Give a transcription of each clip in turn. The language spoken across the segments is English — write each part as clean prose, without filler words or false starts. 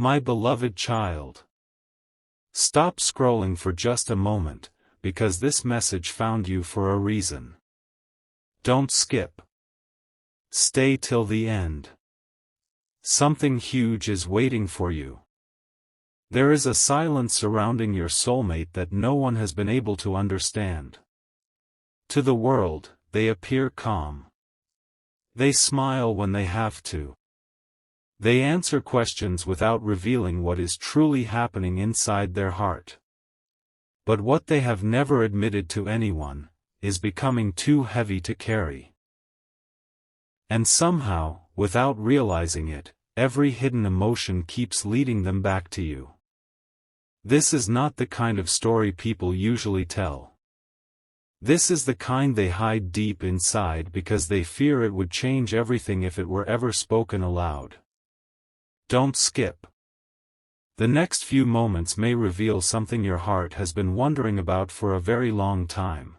My beloved child. Stop scrolling for just a moment, because this message found you for a reason. Don't skip. Stay till the end. Something huge is waiting for you. There is a silence surrounding your soulmate that no one has been able to understand. To the world, they appear calm. They smile when they have to. They answer questions without revealing what is truly happening inside their heart. But what they have never admitted to anyone is becoming too heavy to carry. And somehow, without realizing it, every hidden emotion keeps leading them back to you. This is not the kind of story people usually tell. This is the kind they hide deep inside because they fear it would change everything if it were ever spoken aloud. Don't skip. The next few moments may reveal something your heart has been wondering about for a very long time.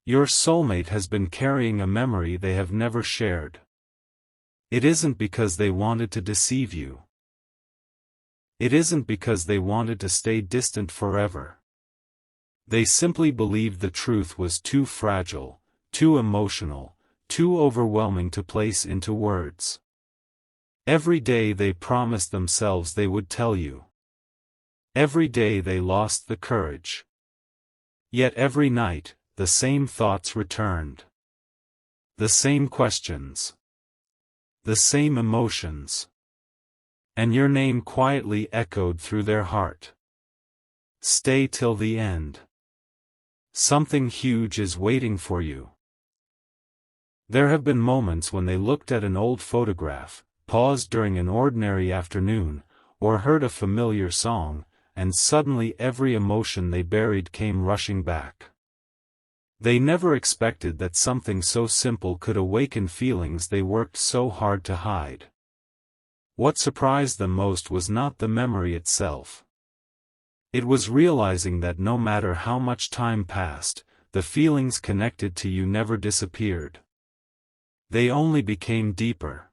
Your soulmate has been carrying a memory they have never shared. It isn't because they wanted to deceive you. It isn't because they wanted to stay distant forever. They simply believed the truth was too fragile, too emotional, too overwhelming to place into words. Every day they promised themselves they would tell you. Every day they lost the courage. Yet every night, the same thoughts returned. The same questions. The same emotions. And your name quietly echoed through their heart. Stay till the end. Something huge is waiting for you. There have been moments when they looked at an old photograph, paused during an ordinary afternoon, or heard a familiar song, and suddenly every emotion they buried came rushing back. They never expected that something so simple could awaken feelings they worked so hard to hide. What surprised them most was not the memory itself. It was realizing that no matter how much time passed, the feelings connected to you never disappeared. They only became deeper.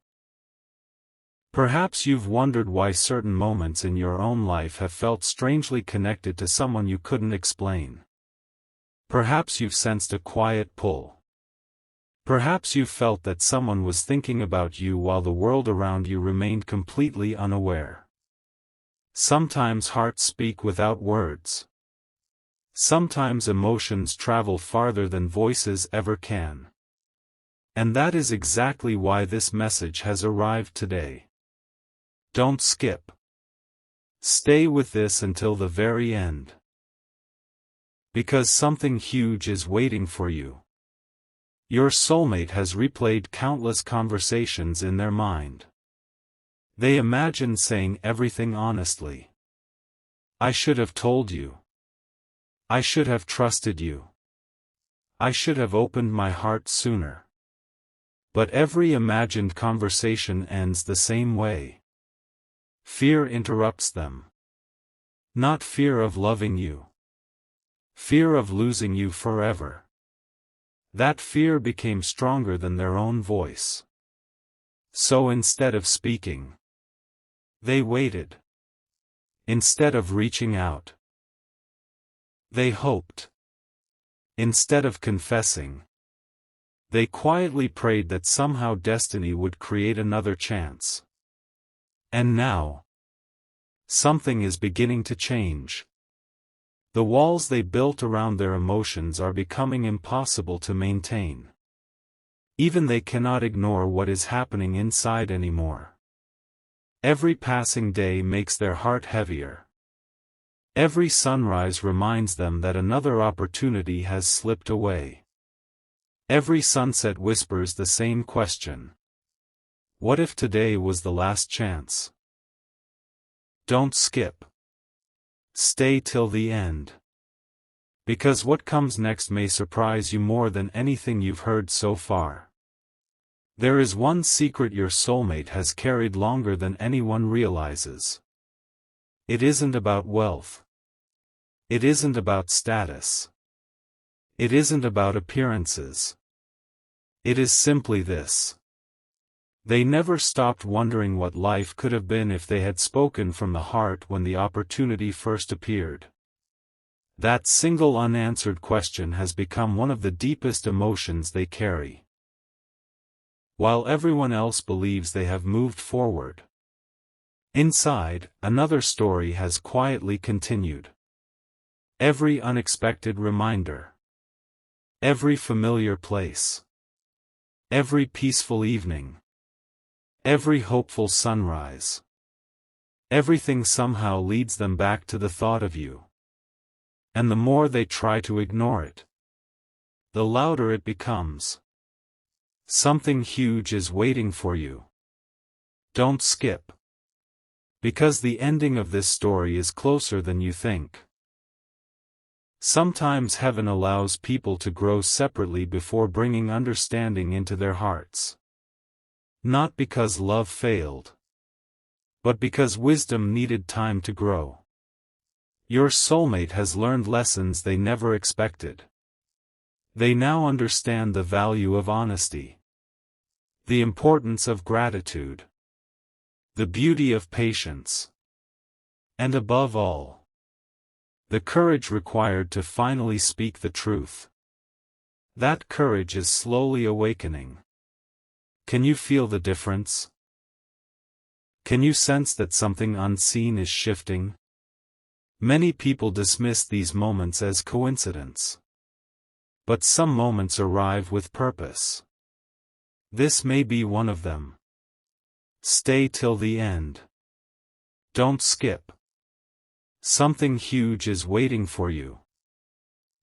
Perhaps you've wondered why certain moments in your own life have felt strangely connected to someone you couldn't explain. Perhaps you've sensed a quiet pull. Perhaps you've felt that someone was thinking about you while the world around you remained completely unaware. Sometimes hearts speak without words. Sometimes emotions travel farther than voices ever can. And that is exactly why this message has arrived today. Don't skip. Stay with this until the very end. Because something huge is waiting for you. Your soulmate has replayed countless conversations in their mind. They imagine saying everything honestly. I should have told you. I should have trusted you. I should have opened my heart sooner. But every imagined conversation ends the same way. Fear interrupts them. Not fear of loving you. Fear of losing you forever. That fear became stronger than their own voice. So instead of speaking, they waited. Instead of reaching out, they hoped. Instead of confessing, they quietly prayed that somehow destiny would create another chance. And now, something is beginning to change. The walls they built around their emotions are becoming impossible to maintain. Even they cannot ignore what is happening inside anymore. Every passing day makes their heart heavier. Every sunrise reminds them that another opportunity has slipped away. Every sunset whispers the same question. What if today was the last chance? Don't skip. Stay till the end. Because what comes next may surprise you more than anything you've heard so far. There is one secret your soulmate has carried longer than anyone realizes. It isn't about wealth. It isn't about status. It isn't about appearances. It is simply this. They never stopped wondering what life could have been if they had spoken from the heart when the opportunity first appeared. That single unanswered question has become one of the deepest emotions they carry. While everyone else believes they have moved forward, inside, another story has quietly continued. Every unexpected reminder, every familiar place, every peaceful evening, every hopeful sunrise, everything somehow leads them back to the thought of you. And the more they try to ignore it, the louder it becomes. Something huge is waiting for you. Don't skip. Because the ending of this story is closer than you think. Sometimes heaven allows people to grow separately before bringing understanding into their hearts. Not because love failed, but because wisdom needed time to grow. Your soulmate has learned lessons they never expected. They now understand the value of honesty, the importance of gratitude, the beauty of patience, and above all, the courage required to finally speak the truth. That courage is slowly awakening. Can you feel the difference? Can you sense that something unseen is shifting? Many people dismiss these moments as coincidence. But some moments arrive with purpose. This may be one of them. Stay till the end. Don't skip. Something huge is waiting for you.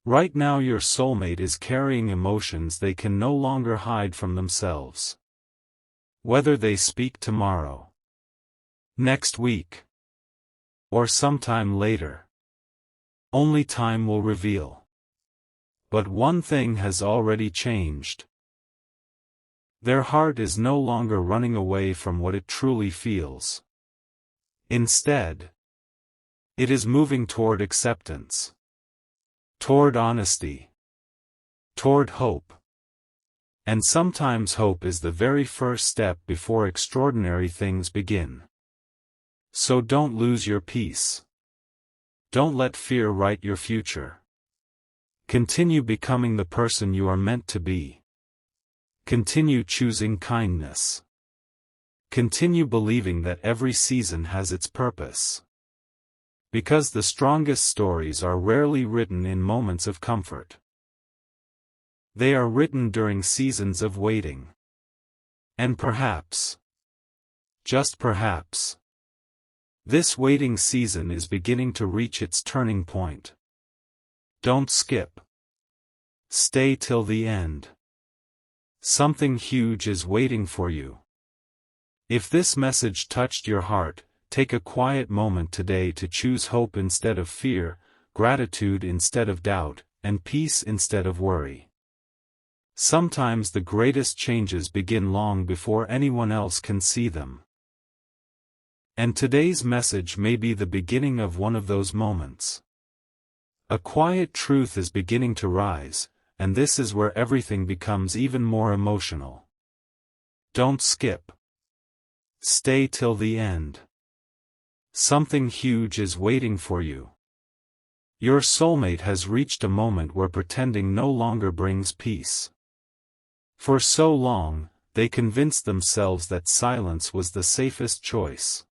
Right now your soulmate is carrying emotions they can no longer hide from themselves. Whether they speak tomorrow, next week, or sometime later, only time will reveal. But one thing has already changed. Their heart is no longer running away from what it truly feels. Instead, it is moving toward acceptance, toward honesty, toward hope. And sometimes hope is the very first step before extraordinary things begin. So don't lose your peace. Don't let fear write your future. Continue becoming the person you are meant to be. Continue choosing kindness. Continue believing that every season has its purpose. Because the strongest stories are rarely written in moments of comfort. They are written during seasons of waiting. And perhaps, just perhaps, this waiting season is beginning to reach its turning point. Don't skip. Stay till the end. Something huge is waiting for you. If this message touched your heart, take a quiet moment today to choose hope instead of fear, gratitude instead of doubt, and peace instead of worry. Sometimes the greatest changes begin long before anyone else can see them. And today's message may be the beginning of one of those moments. A quiet truth is beginning to rise, and this is where everything becomes even more emotional. Don't skip. Stay till the end. Something huge is waiting for you. Your soulmate has reached a moment where pretending no longer brings peace. For so long, they convinced themselves that silence was the safest choice.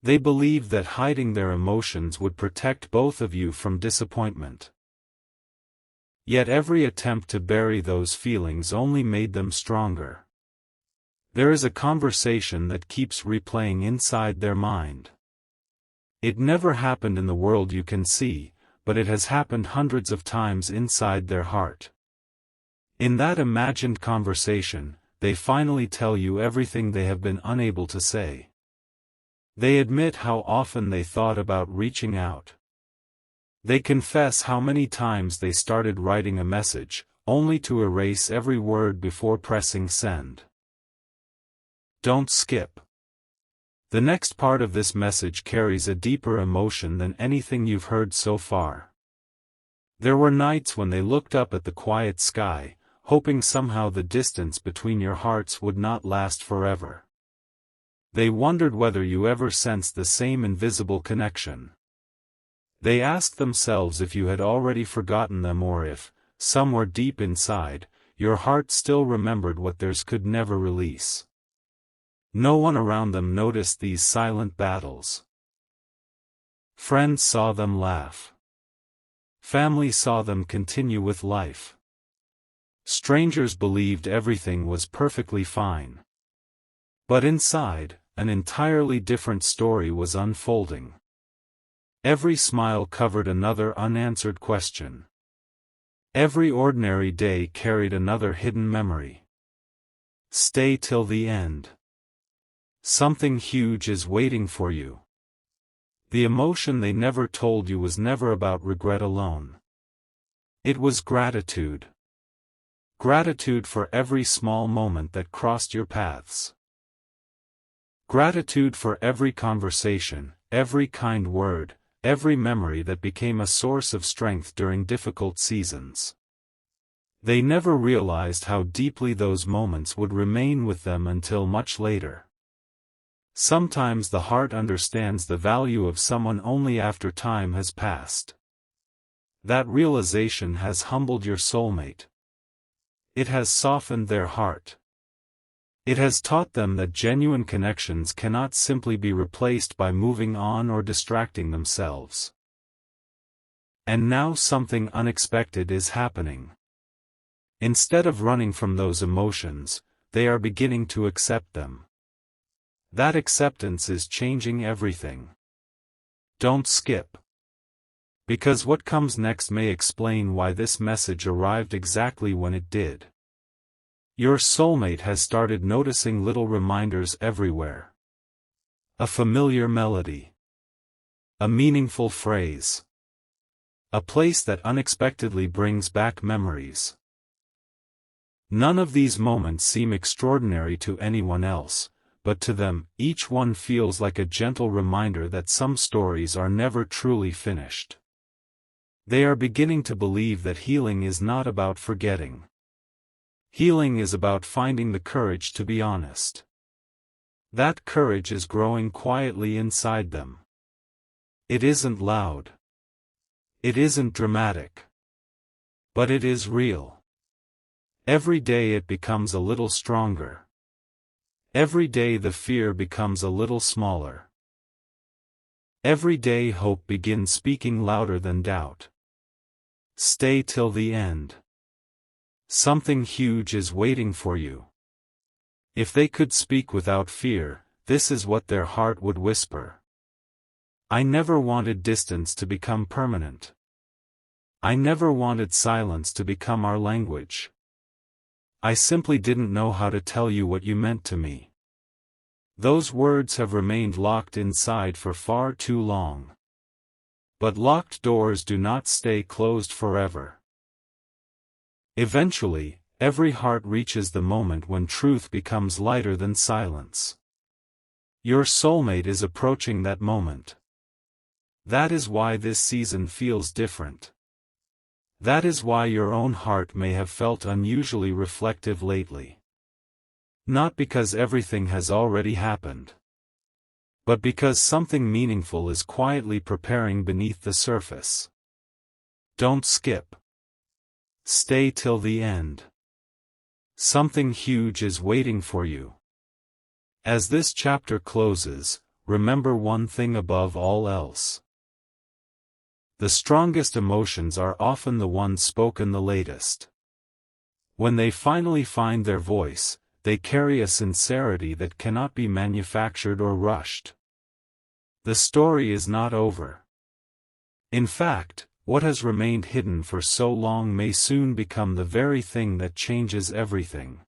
They believed that hiding their emotions would protect both of you from disappointment. Yet every attempt to bury those feelings only made them stronger. There is a conversation that keeps replaying inside their mind. It never happened in the world you can see, but it has happened hundreds of times inside their heart. In that imagined conversation, they finally tell you everything they have been unable to say. They admit how often they thought about reaching out. They confess how many times they started writing a message, only to erase every word before pressing send. Don't skip. The next part of this message carries a deeper emotion than anything you've heard so far. There were nights when they looked up at the quiet sky, hoping somehow the distance between your hearts would not last forever. They wondered whether you ever sensed the same invisible connection. They asked themselves if you had already forgotten them or if, somewhere deep inside, your heart still remembered what theirs could never release. No one around them noticed these silent battles. Friends saw them laugh. Family saw them continue with life. Strangers believed everything was perfectly fine. But inside, an entirely different story was unfolding. Every smile covered another unanswered question. Every ordinary day carried another hidden memory. Stay till the end. Something huge is waiting for you. The emotion they never told you was never about regret alone. It was gratitude. Gratitude for every small moment that crossed your paths. Gratitude for every conversation, every kind word, every memory that became a source of strength during difficult seasons. They never realized how deeply those moments would remain with them until much later. Sometimes the heart understands the value of someone only after time has passed. That realization has humbled your soulmate. It has softened their heart. It has taught them that genuine connections cannot simply be replaced by moving on or distracting themselves. And now something unexpected is happening. Instead of running from those emotions, they are beginning to accept them. That acceptance is changing everything. Don't skip. Because what comes next may explain why this message arrived exactly when it did. Your soulmate has started noticing little reminders everywhere. A familiar melody. A meaningful phrase. A place that unexpectedly brings back memories. None of these moments seem extraordinary to anyone else, but to them, each one feels like a gentle reminder that some stories are never truly finished. They are beginning to believe that healing is not about forgetting. Healing is about finding the courage to be honest. That courage is growing quietly inside them. It isn't loud. It isn't dramatic. But it is real. Every day it becomes a little stronger. Every day the fear becomes a little smaller. Every day hope begins speaking louder than doubt. Stay till the end. Something huge is waiting for you. If they could speak without fear, this is what their heart would whisper. I never wanted distance to become permanent. I never wanted silence to become our language. I simply didn't know how to tell you what you meant to me. Those words have remained locked inside for far too long. But locked doors do not stay closed forever. Eventually, every heart reaches the moment when truth becomes lighter than silence. Your soulmate is approaching that moment. That is why this season feels different. That is why your own heart may have felt unusually reflective lately. Not because everything has already happened, but because something meaningful is quietly preparing beneath the surface. Don't skip. Stay till the end. Something huge is waiting for you. As this chapter closes, remember one thing above all else. The strongest emotions are often the ones spoken the latest. When they finally find their voice, they carry a sincerity that cannot be manufactured or rushed. The story is not over. In fact, what has remained hidden for so long may soon become the very thing that changes everything.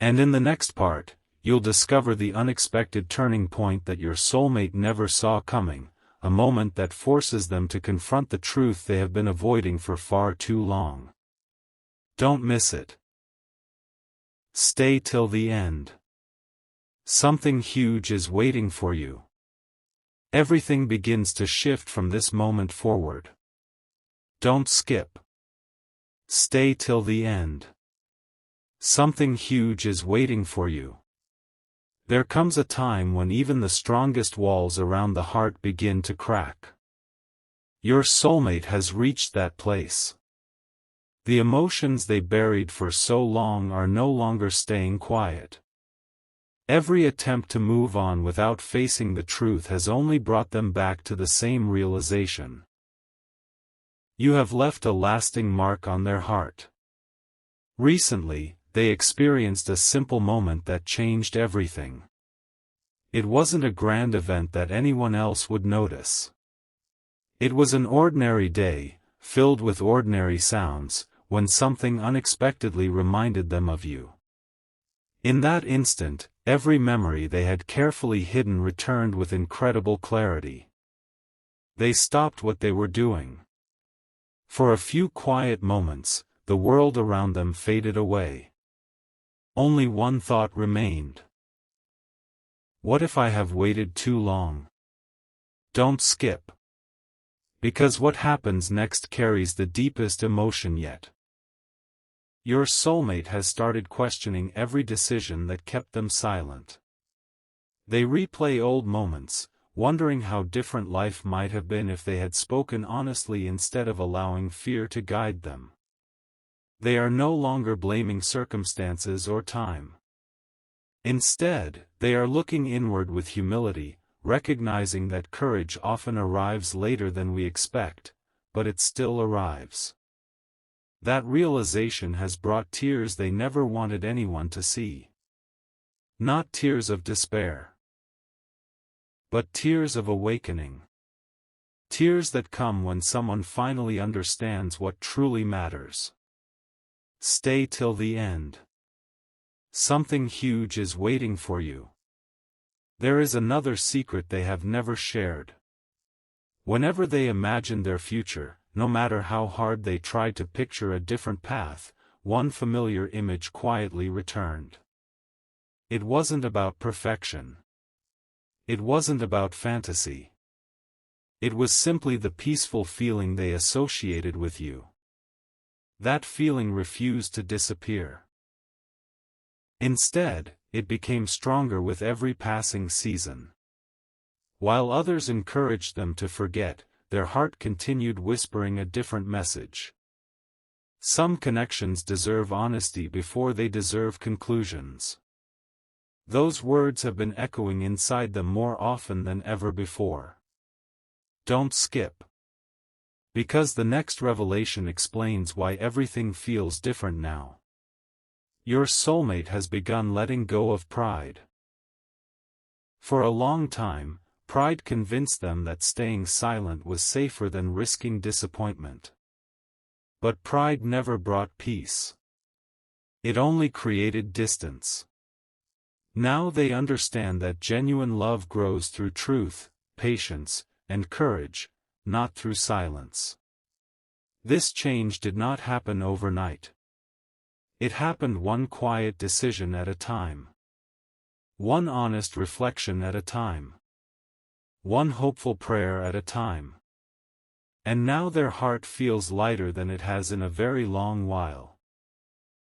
And in the next part, you'll discover the unexpected turning point that your soulmate never saw coming, a moment that forces them to confront the truth they have been avoiding for far too long. Don't miss it. Stay till the end. Something huge is waiting for you. Everything begins to shift from this moment forward. Don't skip. Stay till the end. Something huge is waiting for you. There comes a time when even the strongest walls around the heart begin to crack. Your soulmate has reached that place. The emotions they buried for so long are no longer staying quiet. Every attempt to move on without facing the truth has only brought them back to the same realization. You have left a lasting mark on their heart. Recently, they experienced a simple moment that changed everything. It wasn't a grand event that anyone else would notice. It was an ordinary day, filled with ordinary sounds, when something unexpectedly reminded them of you. In that instant, every memory they had carefully hidden returned with incredible clarity. They stopped what they were doing. For a few quiet moments, the world around them faded away. Only one thought remained. What if I have waited too long? Don't skip. Because what happens next carries the deepest emotion yet. Your soulmate has started questioning every decision that kept them silent. They replay old moments, wondering how different life might have been if they had spoken honestly instead of allowing fear to guide them. They are no longer blaming circumstances or time. Instead, they are looking inward with humility, recognizing that courage often arrives later than we expect, but it still arrives. That realization has brought tears they never wanted anyone to see. Not tears of despair, but tears of awakening. Tears that come when someone finally understands what truly matters. Stay till the end. Something huge is waiting for you. There is another secret they have never shared. Whenever they imagined their future, no matter how hard they tried to picture a different path, one familiar image quietly returned. It wasn't about perfection. It wasn't about fantasy. It was simply the peaceful feeling they associated with you. That feeling refused to disappear. Instead, it became stronger with every passing season. While others encouraged them to forget, their heart continued whispering a different message. Some connections deserve honesty before they deserve conclusions. Those words have been echoing inside them more often than ever before. Don't skip. Because the next revelation explains why everything feels different now. Your soulmate has begun letting go of pride. For a long time, pride convinced them that staying silent was safer than risking disappointment. But pride never brought peace. It only created distance. Now they understand that genuine love grows through truth, patience, and courage, not through silence. This change did not happen overnight. It happened one quiet decision at a time. One honest reflection at a time. One hopeful prayer at a time. And now their heart feels lighter than it has in a very long while.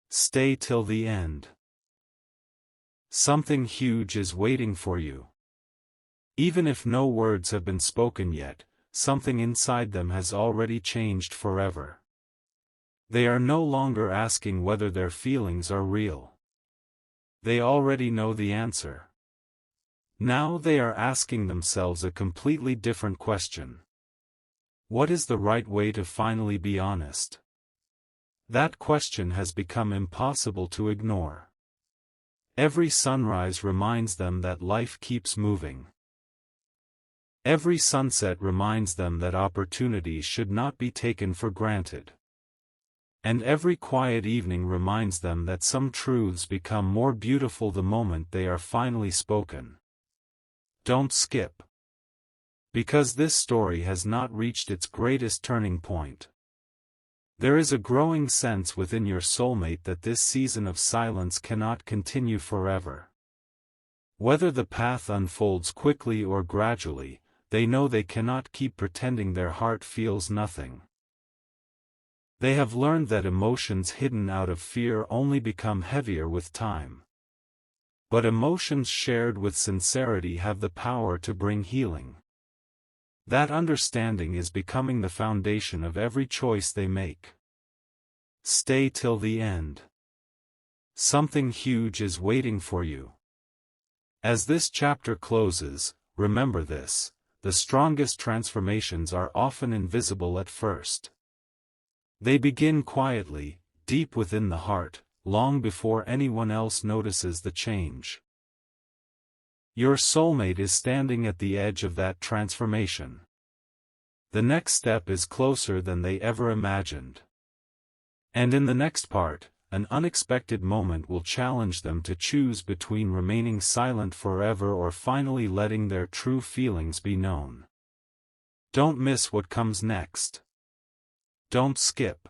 Stay till the end. Something huge is waiting for you. Even if no words have been spoken yet, something inside them has already changed forever. They are no longer asking whether their feelings are real. They already know the answer. Now they are asking themselves a completely different question. What is the right way to finally be honest? That question has become impossible to ignore. Every sunrise reminds them that life keeps moving. Every sunset reminds them that opportunities should not be taken for granted. And every quiet evening reminds them that some truths become more beautiful the moment they are finally spoken. Don't skip. Because this story has not reached its greatest turning point. There is a growing sense within your soulmate that this season of silence cannot continue forever. Whether the path unfolds quickly or gradually, they know they cannot keep pretending their heart feels nothing. They have learned that emotions hidden out of fear only become heavier with time. But emotions shared with sincerity have the power to bring healing. That understanding is becoming the foundation of every choice they make. Stay till the end. Something huge is waiting for you. As this chapter closes, remember this: the strongest transformations are often invisible at first. They begin quietly, deep within the heart, long before anyone else notices the change. Your soulmate is standing at the edge of that transformation. The next step is closer than they ever imagined. And in the next part, an unexpected moment will challenge them to choose between remaining silent forever or finally letting their true feelings be known. Don't miss what comes next. Don't skip.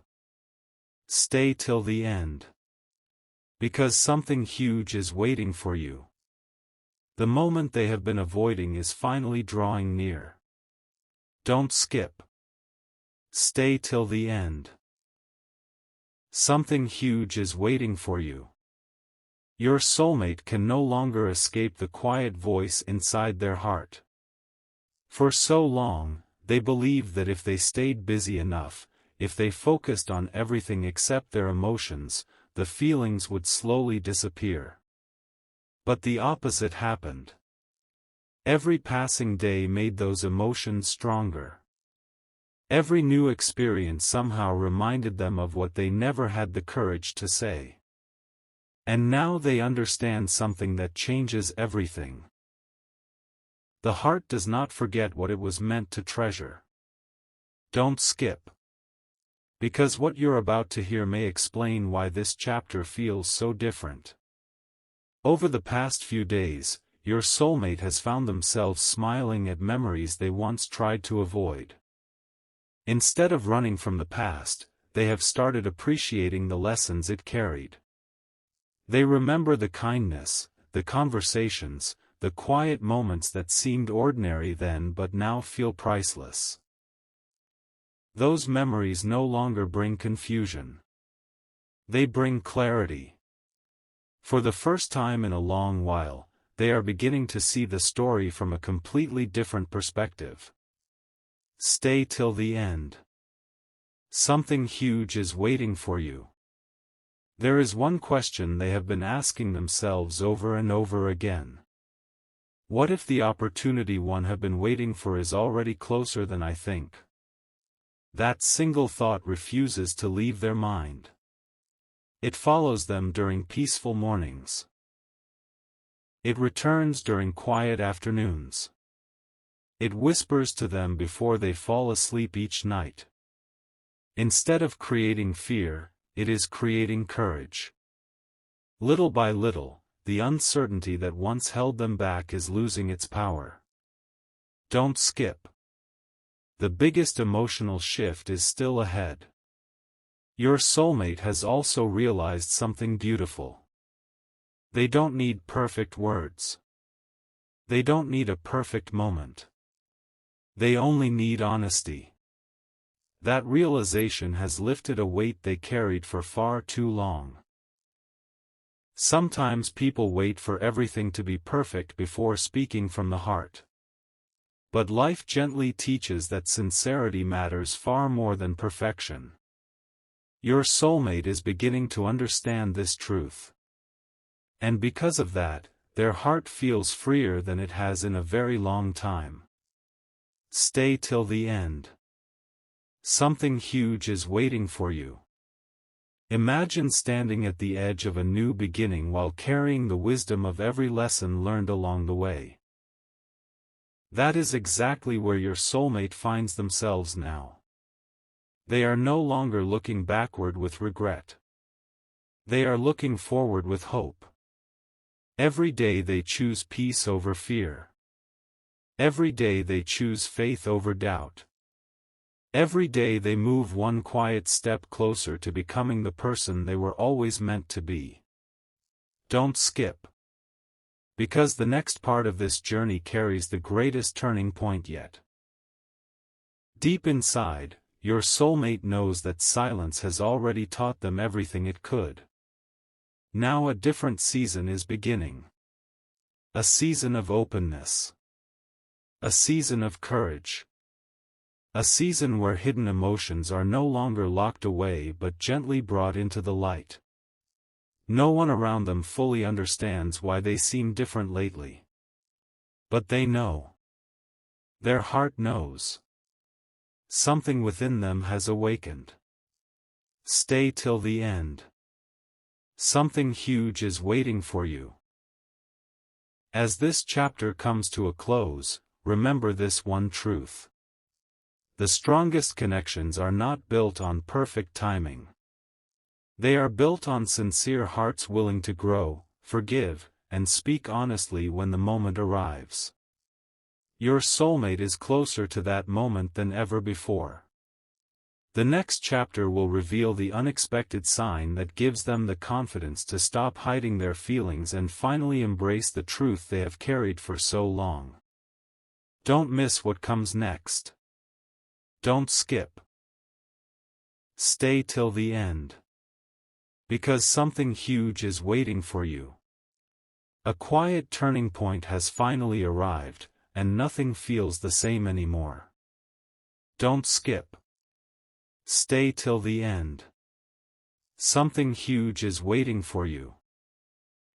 Stay till the end. Because something huge is waiting for you. The moment they have been avoiding is finally drawing near. Don't skip. Stay till the end. Something huge is waiting for you. Your soulmate can no longer escape the quiet voice inside their heart. For so long, they believed that if they stayed busy enough, if they focused on everything except their emotions, the feelings would slowly disappear. But the opposite happened. Every passing day made those emotions stronger. Every new experience somehow reminded them of what they never had the courage to say. And now they understand something that changes everything. The heart does not forget what it was meant to treasure. Don't skip. Because what you're about to hear may explain why this chapter feels so different. Over the past few days, your soulmate has found themselves smiling at memories they once tried to avoid. Instead of running from the past, they have started appreciating the lessons it carried. They remember the kindness, the conversations, the quiet moments that seemed ordinary then but now feel priceless. Those memories no longer bring confusion. They bring clarity. For the first time in a long while, they are beginning to see the story from a completely different perspective. Stay till the end. Something huge is waiting for you. There is one question they have been asking themselves over and over again. What if the opportunity one have been waiting for is already closer than I think? That single thought refuses to leave their mind. It follows them during peaceful mornings. It returns during quiet afternoons. It whispers to them before they fall asleep each night. Instead of creating fear, it is creating courage. Little by little, the uncertainty that once held them back is losing its power. Don't skip. The biggest emotional shift is still ahead. Your soulmate has also realized something beautiful. They don't need perfect words. They don't need a perfect moment. They only need honesty. That realization has lifted a weight they carried for far too long. Sometimes people wait for everything to be perfect before speaking from the heart. But life gently teaches that sincerity matters far more than perfection. Your soulmate is beginning to understand this truth. And because of that, their heart feels freer than it has in a very long time. Stay till the end. Something huge is waiting for you. Imagine standing at the edge of a new beginning while carrying the wisdom of every lesson learned along the way. That is exactly where your soulmate finds themselves now. They are no longer looking backward with regret. They are looking forward with hope. Every day they choose peace over fear. Every day they choose faith over doubt. Every day they move one quiet step closer to becoming the person they were always meant to be. Don't skip. Because the next part of this journey carries the greatest turning point yet. Deep inside, your soulmate knows that silence has already taught them everything it could. Now a different season is beginning. A season of openness. A season of courage. A season where hidden emotions are no longer locked away but gently brought into the light. No one around them fully understands why they seem different lately. But they know. Their heart knows. Something within them has awakened. Stay till the end. Something huge is waiting for you. As this chapter comes to a close, remember this one truth. The strongest connections are not built on perfect timing. They are built on sincere hearts willing to grow, forgive, and speak honestly when the moment arrives. Your soulmate is closer to that moment than ever before. The next chapter will reveal the unexpected sign that gives them the confidence to stop hiding their feelings and finally embrace the truth they have carried for so long. Don't miss what comes next. Don't skip. Stay till the end. Because something huge is waiting for you. A quiet turning point has finally arrived, and nothing feels the same anymore. Don't skip. Stay till the end. Something huge is waiting for you.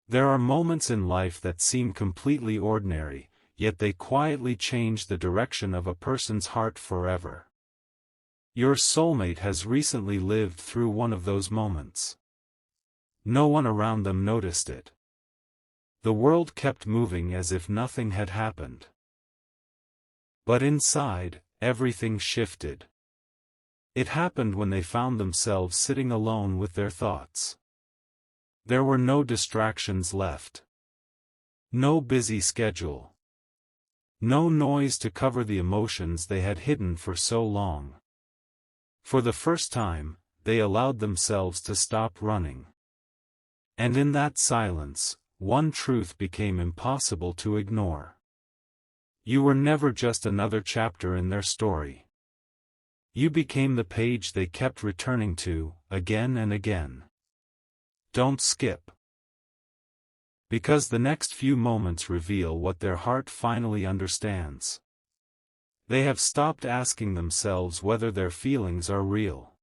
There are moments in life that seem completely ordinary, yet they quietly change the direction of a person's heart forever. Your soulmate has recently lived through one of those moments. No one around them noticed it. The world kept moving as if nothing had happened. But inside, everything shifted. It happened when they found themselves sitting alone with their thoughts. There were no distractions left. No busy schedule. No noise to cover the emotions they had hidden for so long. For the first time, they allowed themselves to stop running. And in that silence, one truth became impossible to ignore. You were never just another chapter in their story. You became the page they kept returning to, again and again. Don't skip. Because the next few moments reveal what their heart finally understands. They have stopped asking themselves whether their feelings are real.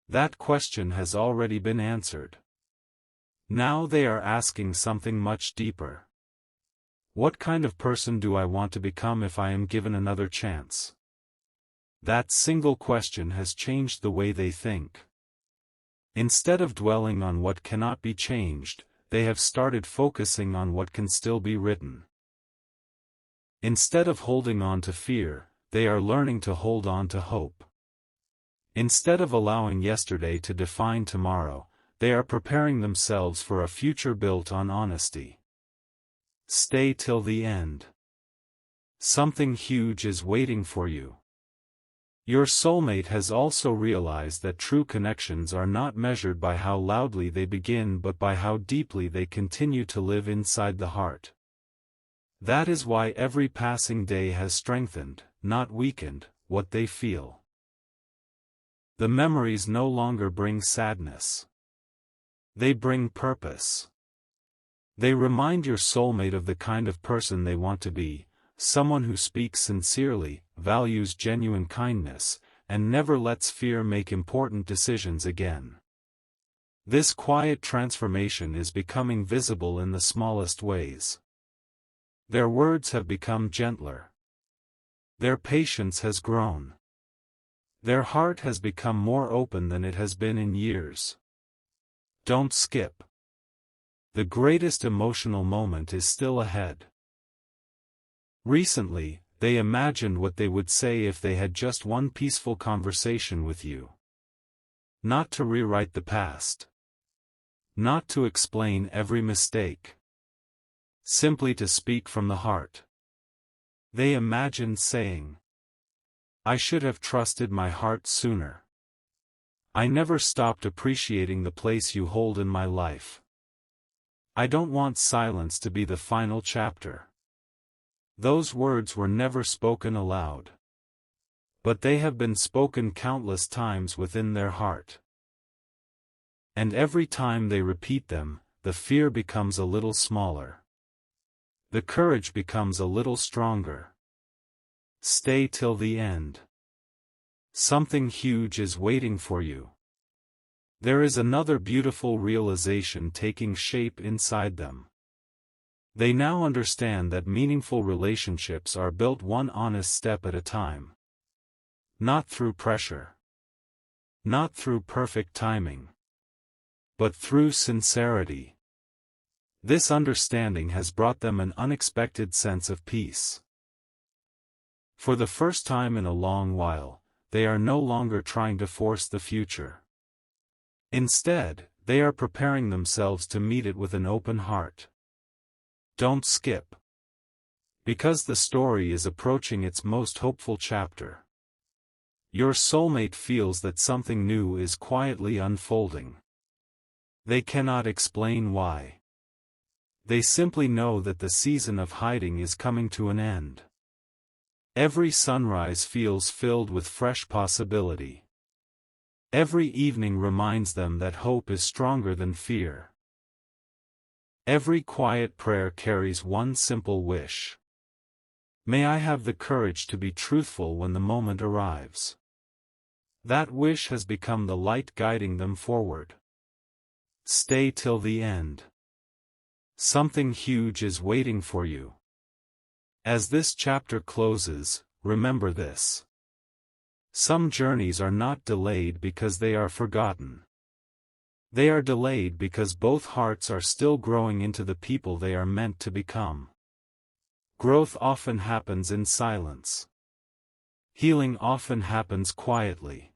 That question has already been answered. Now they are asking something much deeper. What kind of person do I want to become if I am given another chance? That single question has changed the way they think. Instead of dwelling on what cannot be changed, they have started focusing on what can still be written. Instead of holding on to fear, they are learning to hold on to hope. Instead of allowing yesterday to define tomorrow, they are preparing themselves for a future built on honesty. Stay till the end. Something huge is waiting for you. Your soulmate has also realized that true connections are not measured by how loudly they begin but by how deeply they continue to live inside the heart. That is why every passing day has strengthened, not weakened, what they feel. The memories no longer bring sadness. They bring purpose. They remind your soulmate of the kind of person they want to be, someone who speaks sincerely, values genuine kindness, and never lets fear make important decisions again. This quiet transformation is becoming visible in the smallest ways. Their words have become gentler. Their patience has grown. Their heart has become more open than it has been in years. Don't skip. The greatest emotional moment is still ahead. Recently, they imagined what they would say if they had just one peaceful conversation with you. Not to rewrite the past. Not to explain every mistake. Simply to speak from the heart. They imagined saying, "I should have trusted my heart sooner. I never stopped appreciating the place you hold in my life. I don't want silence to be the final chapter." Those words were never spoken aloud. But they have been spoken countless times within their heart. And every time they repeat them, the fear becomes a little smaller. The courage becomes a little stronger. Stay till the end. Something huge is waiting for you. There is another beautiful realization taking shape inside them. They now understand that meaningful relationships are built one honest step at a time. Not through pressure. Not through perfect timing. But through sincerity. This understanding has brought them an unexpected sense of peace. For the first time in a long while, they are no longer trying to force the future. Instead, they are preparing themselves to meet it with an open heart. Don't skip. Because the story is approaching its most hopeful chapter. Your soulmate feels that something new is quietly unfolding. They cannot explain why. They simply know that the season of hiding is coming to an end. Every sunrise feels filled with fresh possibility. Every evening reminds them that hope is stronger than fear. Every quiet prayer carries one simple wish. May I have the courage to be truthful when the moment arrives. That wish has become the light guiding them forward. Stay till the end. Something huge is waiting for you. As this chapter closes, remember this. Some journeys are not delayed because they are forgotten. They are delayed because both hearts are still growing into the people they are meant to become. Growth often happens in silence. Healing often happens quietly.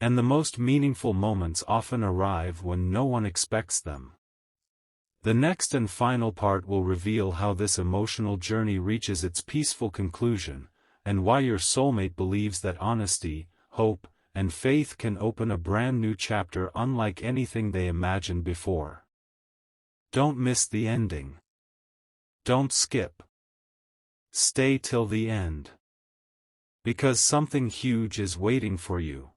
And the most meaningful moments often arrive when no one expects them. The next and final part will reveal how this emotional journey reaches its peaceful conclusion, and why your soulmate believes that honesty, hope, and faith can open a brand new chapter unlike anything they imagined before. Don't miss the ending. Don't skip. Stay till the end. Because something huge is waiting for you.